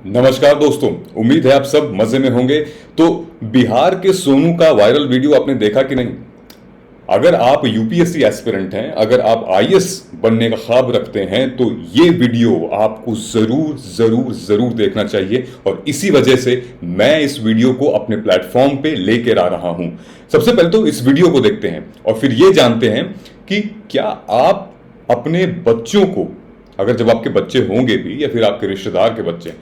नमस्कार दोस्तों, उम्मीद है आप सब मजे में होंगे। तो बिहार के सोनू का वायरल वीडियो आपने देखा कि नहीं? अगर आप यूपीएससी एस्पिरेंट हैं, अगर आप आईएएस बनने का ख्वाब रखते हैं, तो ये वीडियो आपको जरूर जरूर जरूर देखना चाहिए। और इसी वजह से मैं इस वीडियो को अपने प्लेटफॉर्म पे लेकर आ रहा हूं। सबसे पहले तो इस वीडियो को देखते हैं और फिर ये जानते हैं कि क्या आप अपने बच्चों को, अगर जब आपके बच्चे होंगे भी या फिर आपके रिश्तेदार के बच्चे,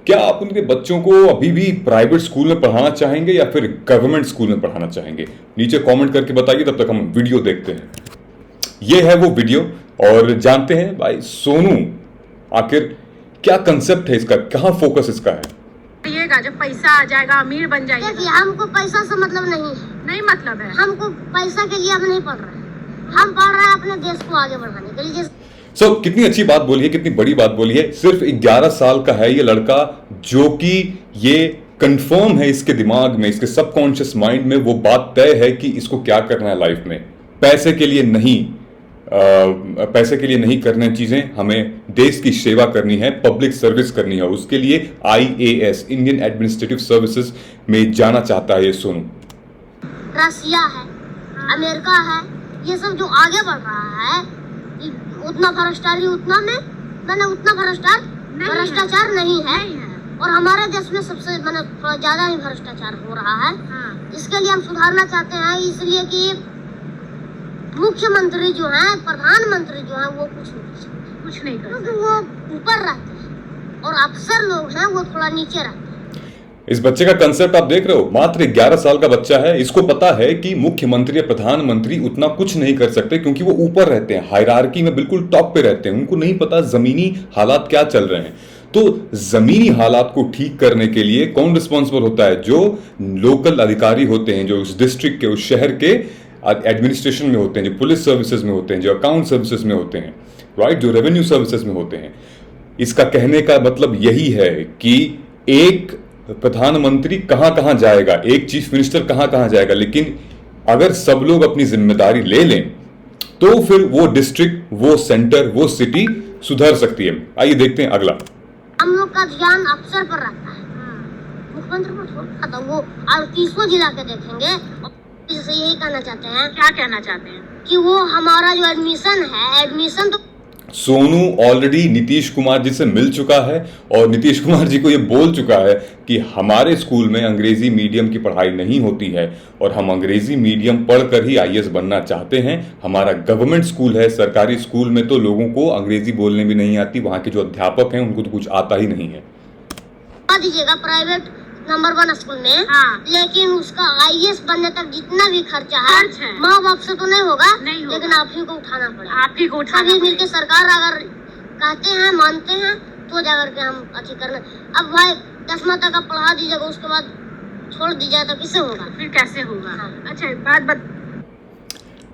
क्या आप उनके बच्चों को अभी भी प्राइवेट स्कूल में पढ़ाना चाहेंगे या फिर गवर्नमेंट स्कूल में पढ़ाना चाहेंगे? नीचे कमेंट करके बताइए। तब तक हम वीडियो देखते हैं। ये है वो वीडियो और जानते हैं भाई सोनू आखिर क्या कंसेप्ट है इसका, कहां फोकस इसका है। जब पैसा आ जाएगा, अमीर बन जाएगा। देखिए, हमको पैसा से मतलब नहीं है। नहीं मतलब है, हमको पैसा के लिए हम नहीं पढ़ रहे हैं। हम पढ़ रहे हैं अपने देश को आगे बढ़ाने के लिए। कितनी अच्छी बात बोली है, कितनी बड़ी बात बोली है। सिर्फ 11 साल का है ये लड़का, जो कि ये कंफर्म है इसके दिमाग में, इसके सबकॉन्शियस माइंड में वो बात तय है कि इसको क्या करना है लाइफ में। पैसे के लिए नहीं, पैसे के लिए नहीं करना चीजें, हमें देश की सेवा करनी है, पब्लिक सर्विस करनी है। उसके लिए आईएएस, इंडियन एडमिनिस्ट्रेटिव सर्विसेज में जाना चाहता है ये सोनू। रसिया है, अमेरिका है, ये सब जो आगे बढ़ रहा है, उतना भ्रष्टाचारी उतना भ्रष्टाचार नहीं है। और हमारे देश में सबसे थोड़ा ज्यादा ही भ्रष्टाचार हो रहा है। इसके लिए हम सुधारना चाहते हैं, इसलिए कि मुख्यमंत्री जो हैं, प्रधानमंत्री जो हैं, वो कुछ नहीं करते, क्योंकि वो ऊपर रहते हैं और अफसर लोग हैं वो थोड़ा नीचे रहते हैं। इस बच्चे का कंसेप्ट आप देख रहे हो, मात्र 11 साल का बच्चा है। इसको पता है कि मुख्यमंत्री या प्रधानमंत्री उतना कुछ नहीं कर सकते, क्योंकि वो ऊपर रहते हैं, हायरार्की में बिल्कुल टॉप पे रहते हैं। उनको नहीं पता जमीनी हालात क्या चल रहे हैं। तो जमीनी हालात को ठीक करने के लिए कौन रिस्पॉन्सिबल होता है? जो लोकल अधिकारी होते हैं, जो उस डिस्ट्रिक्ट के, उस शहर के एडमिनिस्ट्रेशन में होते हैं, जो पुलिस सर्विसेज में होते हैं, जो अकाउंट सर्विसेज में होते हैं, राइट, जो रेवेन्यू सर्विसेज में होते हैं। इसका कहने का मतलब यही है कि एक प्रधानमंत्री कहां कहां जाएगा, एक चीफ मिनिस्टर कहां कहां जाएगा, लेकिन अगर सब लोग अपनी जिम्मेदारी ले लें तो फिर वो डिस्ट्रिक्ट, वो सेंटर, वो सिटी सुधर सकती है। आइए देखते हैं अगला। हम लोग का ध्यान अफसर पर रहता है, मुख्यमंत्री पर थोड़ा रहता है। वो 38 जिला के देखेंगे और इससे यही कहना चाहते हैं। क्या कहना चाहते हैं? कि वो हमारा जो एडमिशन है, एडमिशन तो सोनू ऑलरेडी नीतीश कुमार जी से मिल चुका है और नीतीश कुमार जी को ये बोल चुका है कि हमारे स्कूल में अंग्रेजी मीडियम की पढ़ाई नहीं होती है और हम अंग्रेजी मीडियम पढ़कर ही आईएएस बनना चाहते हैं। हमारा गवर्नमेंट स्कूल है, सरकारी स्कूल में तो लोगों को अंग्रेजी बोलने भी नहीं आती, वहां के जो अध्यापक हैं उनको तो कुछ आता ही नहीं है। दीजिएगा प्राइवेट नंबर 1 स्कूल में। लेकिन उसका आईएएस बनने तक जितना भी खर्चा है, माँ बाप से तो नहीं होगा, लेकिन आप ही को उठाना पड़ेगा। आप ही को उठाना सभी मिलकर सरकार अगर कहते हैं, मानते हैं, तो जाकर के हम अच्छी करना। अब भाई 10वीं तक आप पढ़ा दीजिएगा, उसके बाद छोड़ दीजिएगा तो किससे होगा? फिर कैसे होगा? अच्छा, बात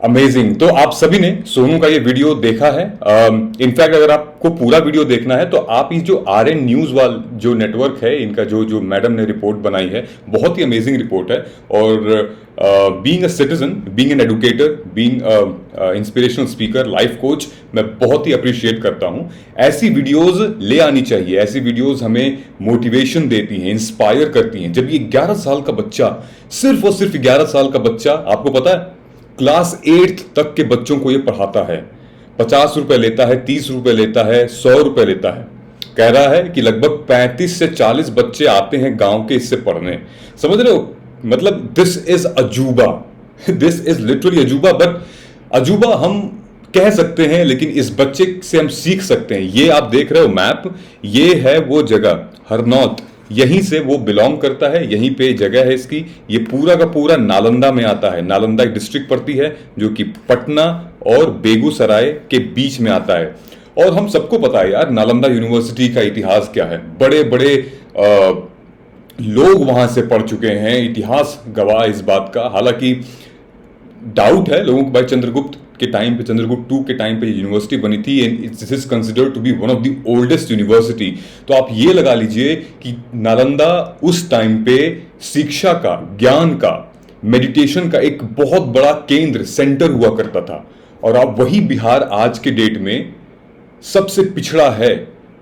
अमेजिंग। तो आप सभी ने सोनू का ये वीडियो देखा है। इनफैक्ट अगर आपको पूरा वीडियो देखना है तो आप इस जो आरएन न्यूज वाल जो नेटवर्क है, इनका जो मैडम ने रिपोर्ट बनाई है, बहुत ही अमेजिंग रिपोर्ट है। और being a citizen, being an educator, being inspirational speaker, life coach, मैं बहुत ही अप्रिशिएट करता हूं। ऐसी वीडियोस ले आनी चाहिए। ऐसी वीडियोस हमें मोटिवेशन देती हैं, इंस्पायर करती हैं। जब ये 11 साल का बच्चा, सिर्फ और सिर्फ 11 साल का बच्चा, आपको पता है क्लास 8 तक के बच्चों को ये पढ़ाता है, 50 रुपए लेता है, 30 रुपए लेता है, 100 रुपए लेता है। कह रहा है कि लगभग 35 से 40 बच्चे आते हैं गांव के इससे पढ़ने। समझ रहे हो? मतलब दिस इज अजूबा, दिस इज लिटरली अजूबा। बट अजूबा हम कह सकते हैं, लेकिन इस बच्चे से हम सीख सकते हैं। ये आप देख रहे हो मैप, ये है वो जगह हरनौत, यहीं से वो बिलोंग करता है, यहीं पे जगह है इसकी। ये पूरा का पूरा नालंदा में आता है। नालंदा एक डिस्ट्रिक्ट पड़ती है जो कि पटना और बेगूसराय के बीच में आता है। और हम सबको पता है यार, नालंदा यूनिवर्सिटी का इतिहास क्या है। बड़े बड़े लोग वहां से पढ़ चुके हैं, इतिहास गवाह इस बात का। हालांकि डाउट है लोगों को, भाई चंद्रगुप्त के टाइम पे, चंद्रगुप्त 2 के टाइम पे यूनिवर्सिटी बनी थी and this is considered to be one of the oldest university. तो आप ये लगा लीजिए कि नालंदा उस टाइम पे शिक्षा का, ज्ञान का, मेडिटेशन का एक बहुत बड़ा केंद्र, सेंटर हुआ करता था। और अब वही बिहार आज के डेट में सबसे पिछड़ा है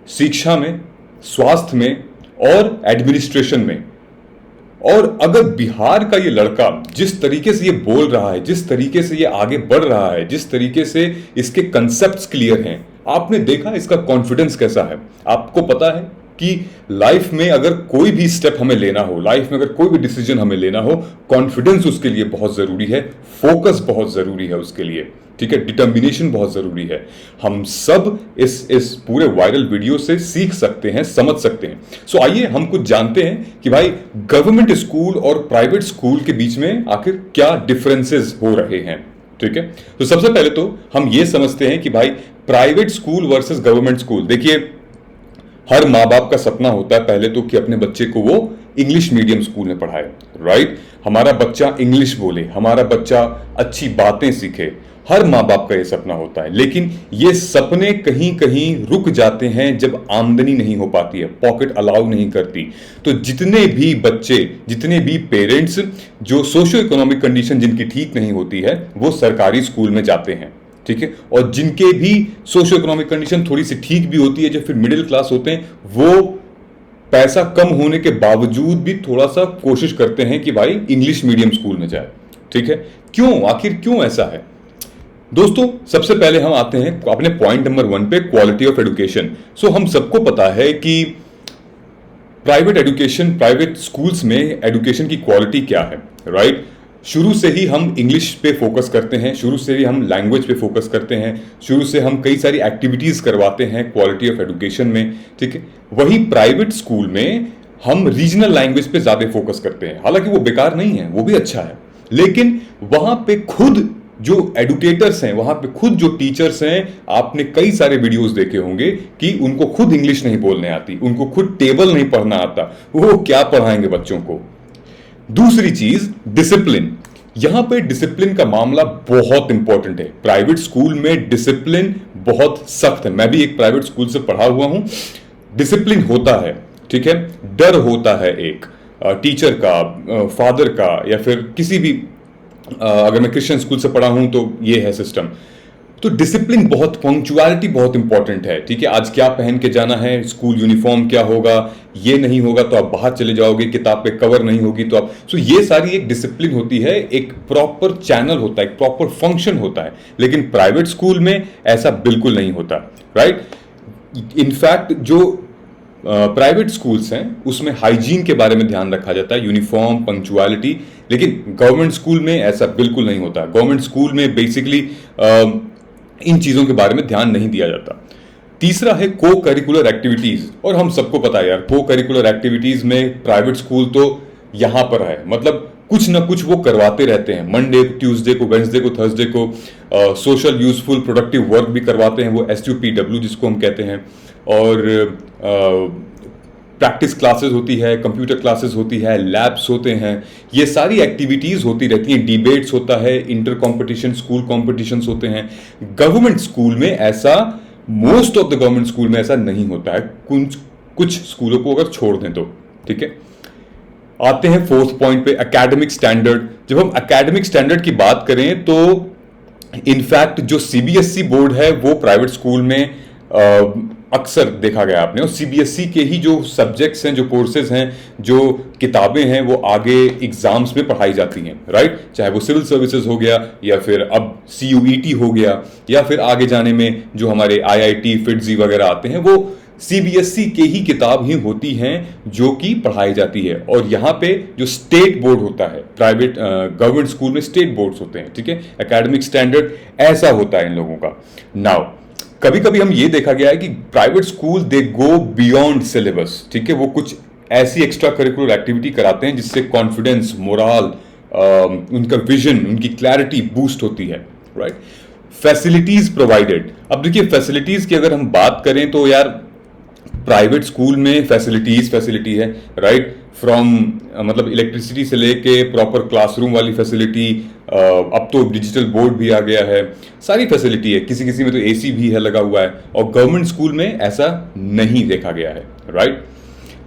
शिक्षा में, स्वास्थ्य में और एडमिनिस्ट्रेशन में। और अगर बिहार का ये लड़का जिस तरीके से ये बोल रहा है, जिस तरीके से ये आगे बढ़ रहा है, जिस तरीके से इसके कंसेप्ट्स क्लियर हैं, आपने देखा इसका कॉन्फिडेंस कैसा है। आपको पता है कि लाइफ में अगर कोई भी स्टेप हमें लेना हो, लाइफ में अगर कोई भी डिसीजन हमें लेना हो, कॉन्फिडेंस उसके लिए बहुत जरूरी है, फोकस बहुत जरूरी है उसके लिए, ठीक है, डिटर्मिनेशन बहुत जरूरी है। हम सब इस पूरे वायरल वीडियो से सीख सकते हैं, समझ सकते हैं। सो आइए हम कुछ जानते हैं कि भाई गवर्नमेंट स्कूल और प्राइवेट स्कूल के बीच में आखिर क्या डिफरेंसेस हो रहे हैं, ठीक है। तो सबसे पहले तो हम ये समझते हैं कि भाई private school versus government school. देखिए, हर माँ बाप का सपना होता है पहले तो कि अपने बच्चे को वो इंग्लिश मीडियम स्कूल में पढ़ाए, राइट। हमारा बच्चा इंग्लिश बोले, हमारा बच्चा अच्छी बातें सीखे, हर माँ बाप का ये सपना होता है। लेकिन ये सपने कहीं कहीं रुक जाते हैं जब आमदनी नहीं हो पाती है, पॉकेट अलाउ नहीं करती। तो जितने भी बच्चे, जितने भी पेरेंट्स जो सोशियो इकोनॉमिक कंडीशन जिनकी ठीक नहीं होती है, वो सरकारी स्कूल में जाते हैं, ठीक है। और जिनके भी सोशियो इकोनॉमिक कंडीशन थोड़ी सी ठीक भी होती है, जो फिर मिडिल क्लास होते हैं, वो पैसा कम होने के बावजूद भी थोड़ा सा कोशिश करते हैं कि भाई इंग्लिश मीडियम स्कूल में जाए, ठीक है। क्यों, आखिर क्यों ऐसा है दोस्तों? सबसे पहले हम आते हैं अपने पॉइंट नंबर 1 पे, क्वालिटी ऑफ एजुकेशन। सो हम सबको पता है कि प्राइवेट एजुकेशन, प्राइवेट स्कूल्स में एजुकेशन की क्वालिटी क्या है, राइट। शुरू से ही हम इंग्लिश पे फोकस करते हैं, शुरू से ही हम लैंग्वेज पे फोकस करते हैं, शुरू से हम कई सारी एक्टिविटीज करवाते हैं क्वालिटी ऑफ एजुकेशन में, ठीक है। वही प्राइवेट स्कूल में हम रीजनल लैंग्वेज पे ज्यादा फोकस करते हैं। हालांकि वो बेकार नहीं है, वो भी अच्छा है, लेकिन वहां पे खुद जो एडुकेटर्स हैं, वहां पे खुद जो टीचर्स हैं, आपने कई सारे वीडियोस देखे होंगे कि उनको खुद इंग्लिश नहीं बोलने आती, उनको खुद टेबल नहीं पढ़ना आता, वो क्या पढ़ाएंगे बच्चों को। दूसरी चीज, डिसिप्लिन। यहां पे डिसिप्लिन का मामला बहुत इंपॉर्टेंट है। प्राइवेट स्कूल में डिसिप्लिन बहुत सख्त है। मैं भी एक प्राइवेट स्कूल से पढ़ा हुआ हूं। डिसिप्लिन होता है, ठीक है, डर होता है एक टीचर का, फादर का, या फिर किसी भी, अगर मैं क्रिश्चियन स्कूल से पढ़ा हूं तो ये है सिस्टम। तो डिसिप्लिन बहुत, पंक्चुअलिटी बहुत इंपॉर्टेंट है, ठीक है। आज क्या पहन के जाना है, स्कूल यूनिफॉर्म क्या होगा, ये नहीं होगा तो आप बाहर चले जाओगे, किताब पे कवर नहीं होगी तो आप, सो ये सारी एक डिसिप्लिन होती है, एक प्रॉपर चैनल होता है, एक प्रॉपर फंक्शन होता है। लेकिन प्राइवेट स्कूल में ऐसा बिल्कुल नहीं होता, राइट। इनफैक्ट जो प्राइवेट स्कूल्स हैं उसमें हाइजीन के बारे में ध्यान रखा जाता है, यूनिफॉर्म, पंक्चुअलिटी। लेकिन गवर्नमेंट स्कूल में ऐसा बिल्कुल नहीं होता। गवर्नमेंट स्कूल में बेसिकली इन चीजों के बारे में ध्यान नहीं दिया जाता। तीसरा है को करिकुलर एक्टिविटीज। और हम सबको पता है यार, को करिकुलर एक्टिविटीज में प्राइवेट स्कूल तो यहां पर है, मतलब कुछ ना कुछ वो करवाते रहते हैं। मंडे, ट्यूसडे को, वेंसडे को, थर्सडे को सोशल यूजफुल प्रोडक्टिव वर्क भी करवाते हैं, वो SUPW जिसको हम कहते हैं। और प्रैक्टिस क्लासेस होती है, कंप्यूटर क्लासेस होती है, लैब्स होते हैं, ये सारी एक्टिविटीज होती रहती हैं, डिबेट्स होता है, इंटर कॉम्पिटिशन, स्कूल कॉम्पिटिशन्स होते हैं। गवर्नमेंट स्कूल में ऐसा, most of the government school में ऐसा नहीं होता है, कुछ स्कूलों को अगर छोड़ दें तो, ठीक है। आते हैं 4th पॉइंट पे, एकेडमिक स्टैंडर्ड। जब हम एकेडमिक स्टैंडर्ड की बात करें तो इनफैक्ट जो CBSE बोर्ड है वो प्राइवेट स्कूल में अक्सर देखा गया आपने, और CBSE के ही जो सब्जेक्ट्स हैं, जो कोर्सेज हैं, जो किताबें हैं, वो आगे एग्जाम्स में पढ़ाई जाती हैं, राइट। चाहे वो सिविल सर्विसेज हो गया, या फिर अब CUET हो गया, या फिर आगे जाने में जो हमारे IIT, FIITSE वगैरह आते हैं, वो CBSE के ही किताब ही होती हैं जो कि पढ़ाई जाती है। और यहाँ पे जो स्टेट बोर्ड होता है, प्राइवेट गवर्नमेंट स्कूल में स्टेट बोर्ड्स होते हैं, ठीक है। एकेडमिक स्टैंडर्ड ऐसा होता है इन लोगों का। नाउ कभी कभी हम ये देखा गया है कि प्राइवेट स्कूल दे गो बियॉन्ड सिलेबस, ठीक है। वो कुछ ऐसी एक्स्ट्रा करिकुलर एक्टिविटी कराते हैं जिससे कॉन्फिडेंस, मोरल, उनका विजन, उनकी क्लैरिटी बूस्ट होती है, राइट। Facilities provided. अब देखिए, फैसिलिटीज की अगर हम बात करें तो यार प्राइवेट स्कूल में फैसिलिटी है, राइट। फ्रॉम मतलब इलेक्ट्रिसिटी से लेके प्रॉपर क्लासरूम वाली फैसिलिटी, अब तो डिजिटल बोर्ड भी आ गया है, सारी फैसिलिटी है। किसी किसी में तो AC भी है लगा हुआ है, और गवर्नमेंट स्कूल में ऐसा नहीं देखा गया है, राइट।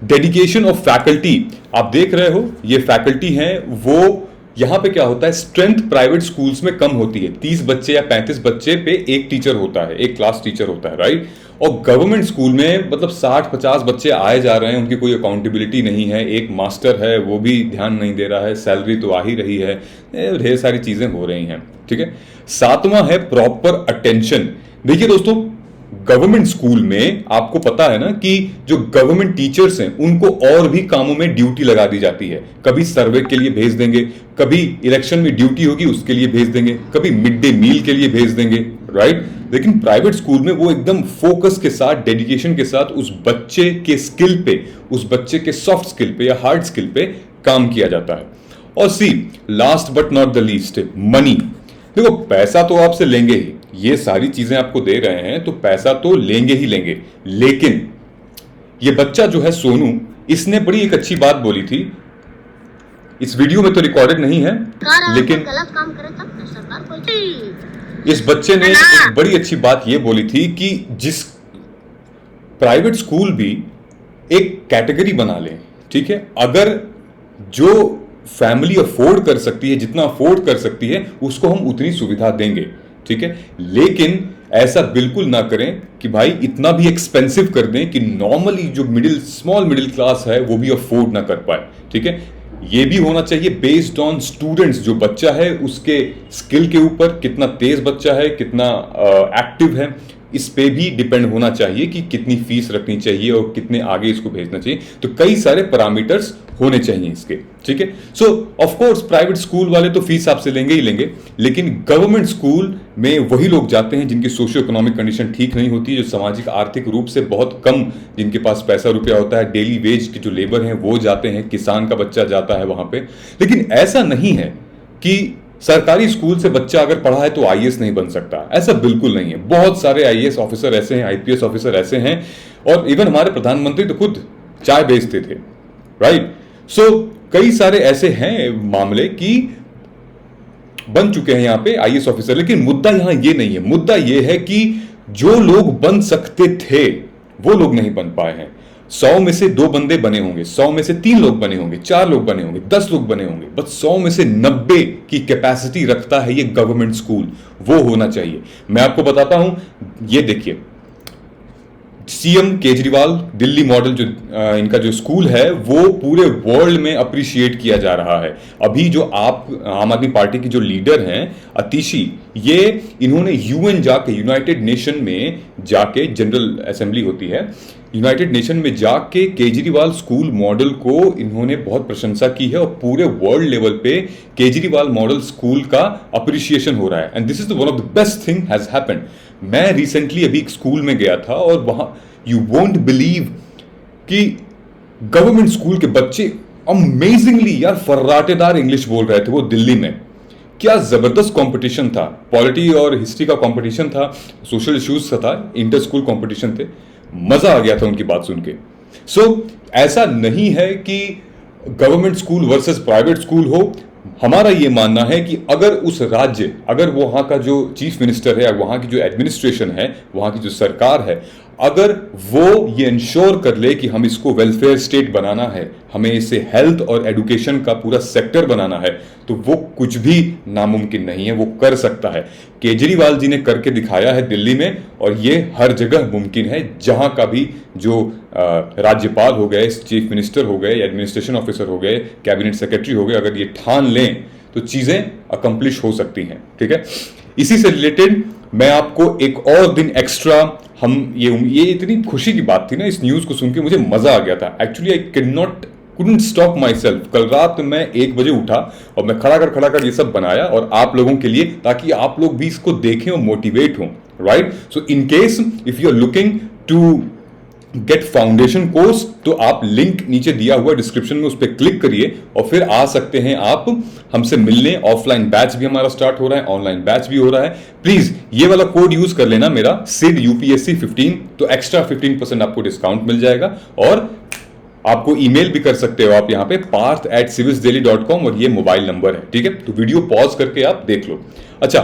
डेडिकेशन ऑफ फैकल्टी, आप देख रहे हो ये फैकल्टी हैं वो यहां पे क्या होता है, स्ट्रेंथ प्राइवेट स्कूल्स में कम होती है, 30 बच्चे या 35 बच्चे पे एक टीचर होता है, एक क्लास टीचर होता है, राइट। और गवर्नमेंट स्कूल में मतलब 60-50 बच्चे आए जा रहे हैं, उनकी कोई अकाउंटेबिलिटी नहीं है, एक मास्टर है वो भी ध्यान नहीं दे रहा है, सैलरी तो आ ही रही है, ढेर सारी चीजें हो रही हैं, ठीक है। 7वां है प्रॉपर अटेंशन। देखिए दोस्तों, गवर्नमेंट स्कूल में आपको पता है ना कि जो गवर्नमेंट टीचर्स हैं उनको और भी कामों में ड्यूटी लगा दी जाती है, कभी सर्वे के लिए भेज देंगे, कभी इलेक्शन में ड्यूटी होगी उसके लिए भेज देंगे, कभी मिड डे मील के लिए भेज देंगे, राइट। लेकिन प्राइवेट स्कूल में वो एकदम फोकस के साथ, डेडिकेशन के साथ उस बच्चे के स्किल पे, उस बच्चे के सॉफ्ट स्किल पे या हार्ड स्किल पे काम किया जाता है। और C last but not the least, money. देखो पैसा तो आपसे लेंगे ही, ये सारी चीजें आपको दे रहे हैं तो पैसा तो लेंगे ही लेंगे, लेकिन ये बच्चा जो है सोनू, इसने बड़ी एक अच्छी बात बोली थी, इस वीडियो में तो रिकॉर्डेड नहीं है लेकिन गलत काम करे तब तो सरकार कोई इस बच्चे ने एक बड़ी अच्छी बात ये बोली थी कि जिस प्राइवेट स्कूल भी एक कैटेगरी बना ले, ठीक है, अगर जो फैमिली अफोर्ड कर सकती है, जितना अफोर्ड कर सकती है उसको हम उतनी सुविधा देंगे, ठीक है। लेकिन ऐसा बिल्कुल ना करें कि भाई इतना भी एक्सपेंसिव कर दें कि नॉर्मली जो स्मॉल मिडिल क्लास है वो भी अफोर्ड ना कर पाए, ठीक है। ये भी होना चाहिए बेस्ड ऑन स्टूडेंट्स, जो बच्चा है उसके स्किल के ऊपर, कितना तेज बच्चा है, कितना एक्टिव है, इस पे भी डिपेंड होना चाहिए कि कितनी फीस रखनी चाहिए और कितने आगे इसको भेजना चाहिए। तो कई सारे पैरामीटर्स होने चाहिए इसके, ठीक है। सो ऑफ कोर्स प्राइवेट स्कूल वाले तो फीस आपसे लेंगे ही लेंगे, लेकिन गवर्नमेंट स्कूल में वही लोग जाते हैं जिनकी सोशियो इकोनॉमिक कंडीशन ठीक नहीं होती, जो सामाजिक आर्थिक रूप से बहुत कम, जिनके पास पैसा रुपया होता है, डेली वेज के जो लेबर हैं वो जाते हैं, किसान का बच्चा जाता है वहां पे। लेकिन ऐसा नहीं है कि सरकारी स्कूल से बच्चा अगर पढ़ा है तो आईएएस नहीं बन सकता, ऐसा बिल्कुल नहीं है। बहुत सारे आईएएस ऑफिसर ऐसे हैं, आईपीएस ऑफिसर ऐसे हैं, और इवन हमारे प्रधानमंत्री तो खुद चाय बेचते थे, राइट। सो कई सारे ऐसे हैं मामले कि बन चुके हैं यहां पे आईएएस ऑफिसर। लेकिन मुद्दा यहां ये नहीं है, मुद्दा ये है कि जो लोग बन सकते थे वो लोग नहीं बन पाए हैं। 100 में से 2 बंदे बने होंगे, 100 में से 3 लोग बने होंगे, 4 लोग बने होंगे, 10 लोग बने होंगे, बस 100 में से 90 की कैपेसिटी रखता है ये गवर्नमेंट स्कूल, वो होना चाहिए। मैं आपको बताता हूं, ये देखिए सीएम केजरीवाल दिल्ली मॉडल जो इनका जो स्कूल है वो पूरे वर्ल्ड में अप्रिशिएट किया जा रहा है। अभी जो आम आदमी पार्टी की जो लीडर हैं अतिशी, ये इन्होंने यूएन जाके, यूनाइटेड नेशन में जाके, जनरल असेंबली होती है, यूनाइटेड नेशन में जाके केजरीवाल स्कूल मॉडल को इन्होंने बहुत प्रशंसा की है, और पूरे वर्ल्ड लेवल पे केजरीवाल मॉडल स्कूल का अप्रिशिएशन हो रहा है। And this is one of the best thing has happened. मैं रिसेंटली अभी एक स्कूल में गया था और वहां यू वोंट बिलीव कि गवर्नमेंट स्कूल के बच्चे अमेजिंगली यार फर्राटेदार इंग्लिश बोल रहे थे। वो दिल्ली में क्या जबरदस्त कंपटीशन था, पॉलिटी और हिस्ट्री का कंपटीशन था, सोशल इश्यूज का था, इंटर स्कूल कंपटीशन थे, मजा आ गया था उनकी बात सुन के। सो ऐसा नहीं है कि government school versus private school हो। हमारा ये मानना है कि अगर उस राज्य, अगर वहां का जो चीफ मिनिस्टर है, वहां की जो एडमिनिस्ट्रेशन है, वहां की जो सरकार है, अगर वो ये इंश्योर कर ले कि हम इसको वेलफेयर स्टेट बनाना है, हमें इसे हेल्थ और एजुकेशन का पूरा सेक्टर बनाना है, तो वो कुछ भी नामुमकिन नहीं है, वो कर सकता है। केजरीवाल जी ने करके दिखाया है दिल्ली में, और ये हर जगह मुमकिन है। जहां का भी जो राज्यपाल हो गए, चीफ मिनिस्टर हो गए, एडमिनिस्ट्रेशन ऑफिसर हो गए, कैबिनेट सेक्रेटरी हो गए, अगर ये ठान लें तो चीजें अकम्प्लिश हो सकती हैं, ठीक है। इसी से रिलेटेड मैं आपको एक और दिन एक्स्ट्रा, हम ये इतनी खुशी की बात थी ना, इस न्यूज को सुन के मुझे मजा आ गया था। Actually I couldn't stop myself। कल रात मैं 1 बजे उठा और मैं खड़ा कर ये सब बनाया, और आप लोगों के लिए, ताकि आप लोग भी इसको देखें और मोटिवेट हों, right. So in case if you are looking to get foundation course, तो आप लिंक नीचे दिया हुआ डिस्क्रिप्शन में उस पर क्लिक करिए और फिर आ सकते हैं आप हमसे मिलने। ऑफलाइन बैच भी हमारा स्टार्ट हो रहा है, ऑनलाइन बैच भी हो रहा है। प्लीज ये वाला कोड यूज कर लेना मेरा SID UPSC 15, तो एक्स्ट्रा 15% आपको डिस्काउंट मिल जाएगा। और आपको ईमेल भी कर सकते हो आप यहाँ पे parth@civilsdaily.com, और ये मोबाइल नंबर है, ठीक है। तो वीडियो पॉज करके आप देख लो। अच्छा,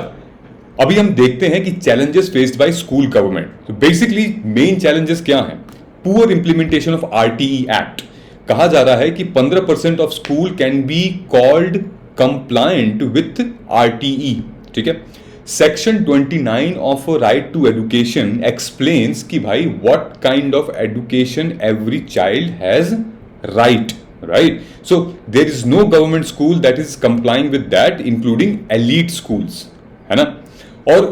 अभी हम देखते हैं कि challenges faced by school government. तो बेसिकली मेन चैलेंजेस क्या हैं? Poor implementation of RTE act. कहा जा रहा है कि 15% of school can be called compliant with RTE, ठीक है। Section 29 of right to education explains कि भाई what kind of education every child has right, right? So there is no government school that is complying with that, including elite schools, है ना। और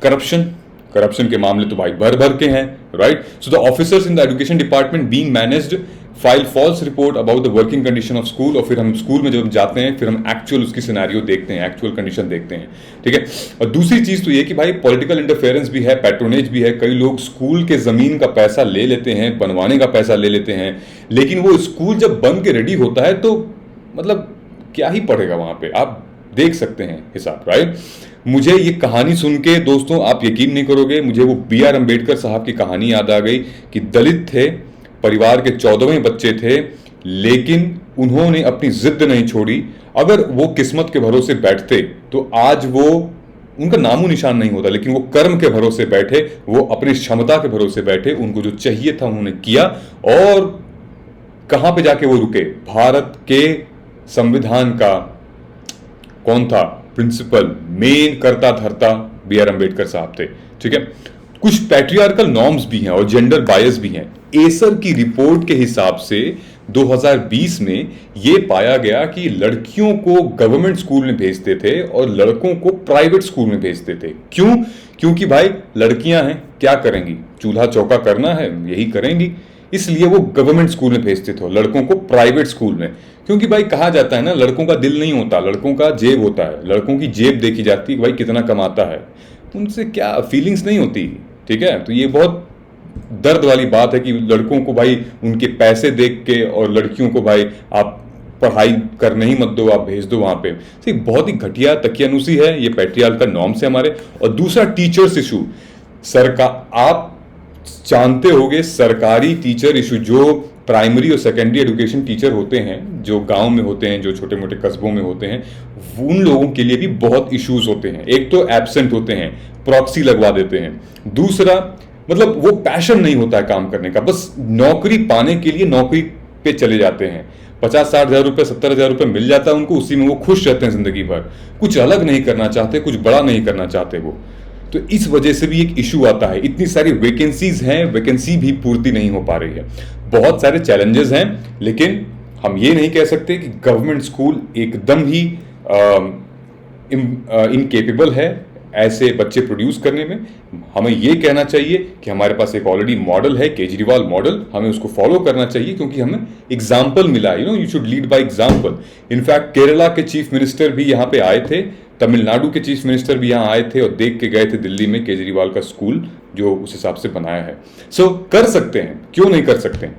corruption के मामले तो भाई भर भर के हैं, right? So the officers in the education department being managed file false report about the working condition of school, और फिर हम स्कूल में जब जाते हैं फिर हम एक्चुअल उसकी सिनेरियो देखते हैं, एक्चुअल कंडीशन देखते हैं, ठीक है। और दूसरी चीज तो ये कि भाई पॉलिटिकल इंटरफेरेंस भी है, पैट्रोनेज भी है। कई लोग स्कूल के जमीन का पैसा ले लेते हैं, बनवाने का पैसा ले लेते हैं, लेकिन वो स्कूल जब बन के रेडी होता है तो मतलब क्या ही पड़ेगा वहां पे, आप देख सकते हैं हिसाब, राइट? मुझे ये कहानी सुन के दोस्तों आप यकीन नहीं करोगे, मुझे वो BR अम्बेडकर साहब की कहानी याद आ गई कि दलित थे, परिवार के 14वें बच्चे थे, लेकिन उन्होंने अपनी जिद नहीं छोड़ी। अगर वो किस्मत के भरोसे बैठते तो आज वो उनका नामो निशान नहीं होता, लेकिन वो कर्म के भरोसे बैठे, वो अपनी क्षमता के भरोसे बैठे, उनको जो चाहिए था उन्होंने किया, और कहां पे जाके वो रुके? भारत के संविधान का कौन था प्रिंसिपल, मेन करता धरता BR अम्बेडकर साहब थे, ठीक है। कुछ पैट्रियार्कल नॉर्म्स भी हैं और जेंडर बायस भी हैं। एसर की रिपोर्ट के हिसाब से 2020 में ये पाया गया कि लड़कियों को गवर्नमेंट स्कूल में भेजते थे और लड़कों को प्राइवेट स्कूल में भेजते थे। क्यों? क्योंकि भाई लड़कियां हैं, क्या करेंगी? चूल्हा चौका करना है, यही करेंगी, इसलिए वो गवर्नमेंट स्कूल में भेजते थे, लड़कों को प्राइवेट स्कूल में। क्योंकि भाई कहा जाता है ना, लड़कों का दिल नहीं होता, लड़कों का जेब होता है, लड़कों की जेब देखी जाती है कि भाई कितना कमाता है, उनसे क्या फीलिंग्स नहीं होती, ठीक है। तो ये बहुत दर्द वाली बात है कि लड़कों को भाई उनके पैसे देख के, और लड़कियों को भाई आप पढ़ाई करने ही मत दो, आप भेज दो वहां पे। तो एक बहुत ही घटिया तकियानुसी है, ये पैट्रियार्कल नॉर्म्स है हमारे। और दूसरा टीचर्स इशू, सरकार, आप जानते होंगे सरकारी टीचर इशू, जो प्राइमरी और सेकेंडरी एजुकेशन टीचर होते हैं, जो गांव में होते हैं, जो छोटे मोटे कस्बों में होते हैं, उन लोगों के लिए भी बहुत इश्यूज होते हैं। एक तो एब्सेंट होते हैं, प्रॉक्सी लगवा देते हैं, दूसरा मतलब वो पैशन नहीं होता है काम करने का, बस नौकरी पाने के लिए नौकरी पे चले जाते हैं। 50-60 हज़ार रुपये, 70 हज़ार रुपये मिल जाता है उनको, उसी में वो खुश रहते हैं जिंदगी भर, कुछ अलग नहीं करना चाहते, कुछ बड़ा नहीं करना चाहते वो। तो इस वजह से भी एक इशू आता है। इतनी सारी वैकेंसीज हैं, वैकेंसी भी पूर्ति नहीं हो पा रही है, बहुत सारे चैलेंजेस हैं, लेकिन हम ये नहीं कह सकते कि गवर्नमेंट स्कूल एकदम ही इनकेपेबल है ऐसे बच्चे प्रोड्यूस करने में। हमें ये कहना चाहिए कि हमारे पास एक ऑलरेडी मॉडल है, केजरीवाल मॉडल, हमें उसको फॉलो करना चाहिए, क्योंकि हमें एग्जाम्पल मिला, you should lead by example. In fact Kerala के चीफ मिनिस्टर भी यहाँ पे आए थे, तमिलनाडु के चीफ मिनिस्टर भी यहाँ आए थे और देख के गए थे दिल्ली में केजरीवाल का स्कूल जो उस हिसाब से बनाया है। सो कर सकते हैं, क्यों नहीं कर सकते?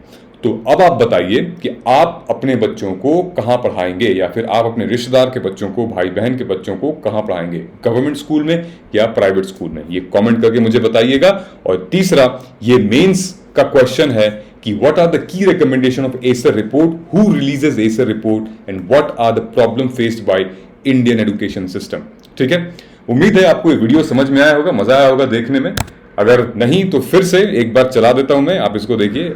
तो अब आप बताइए कि आप अपने बच्चों को कहाँ पढ़ाएंगे, या फिर आप अपने रिश्तेदार के बच्चों को, भाई बहन के बच्चों को कहाँ पढ़ाएंगे, गवर्नमेंट स्कूल में या प्राइवेट स्कूल में? ये कमेंट करके मुझे बताइएगा। और तीसरा, ये मेंस का क्वेश्चन है कि what are the key recommendation of ASER report, who releases ASER report and what are the problem faced by Indian education system, ठीक है। उम्मीद है आपको ये वीडियो समझ में आया होगा, मजा आया होगा देखने में। अगर नहीं तो फिर से एक बार चला देता हूं मैं, आप इसको देखिए,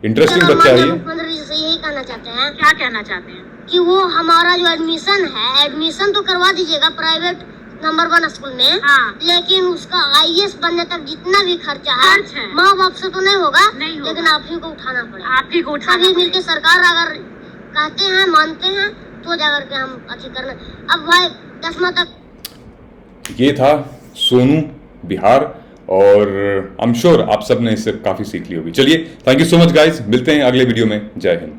इंटरेस्टिंग बच्चा है ये। मुख्यमंत्री जी से यही कहना चाहते हैं, क्या कहना चाहते हैं? कि वो हमारा जो एडमिशन है, एडमिशन तो करवा दीजिएगा प्राइवेट नंबर 1 स्कूल में, हाँ। लेकिन उसका IAS बनने तक जितना भी खर्चा है, खर्च है। माँ बाप से तो नहीं होगा, नहीं होगा। लेकिन आप ही को उठाना पड़ेगा। आप ही को उठाना सभी पड़ेगा। मिलके सरकार अगर कहते हैं, मानते हैं, तो जाकर के हम अच्छी करना। अब भाई 10वां तक ये था सोनू बिहार, और आई एम श्योर आप सब ने इससे काफी सीख ली होगी। चलिए, thank you so much guys, मिलते हैं अगले वीडियो में। जय हिंद।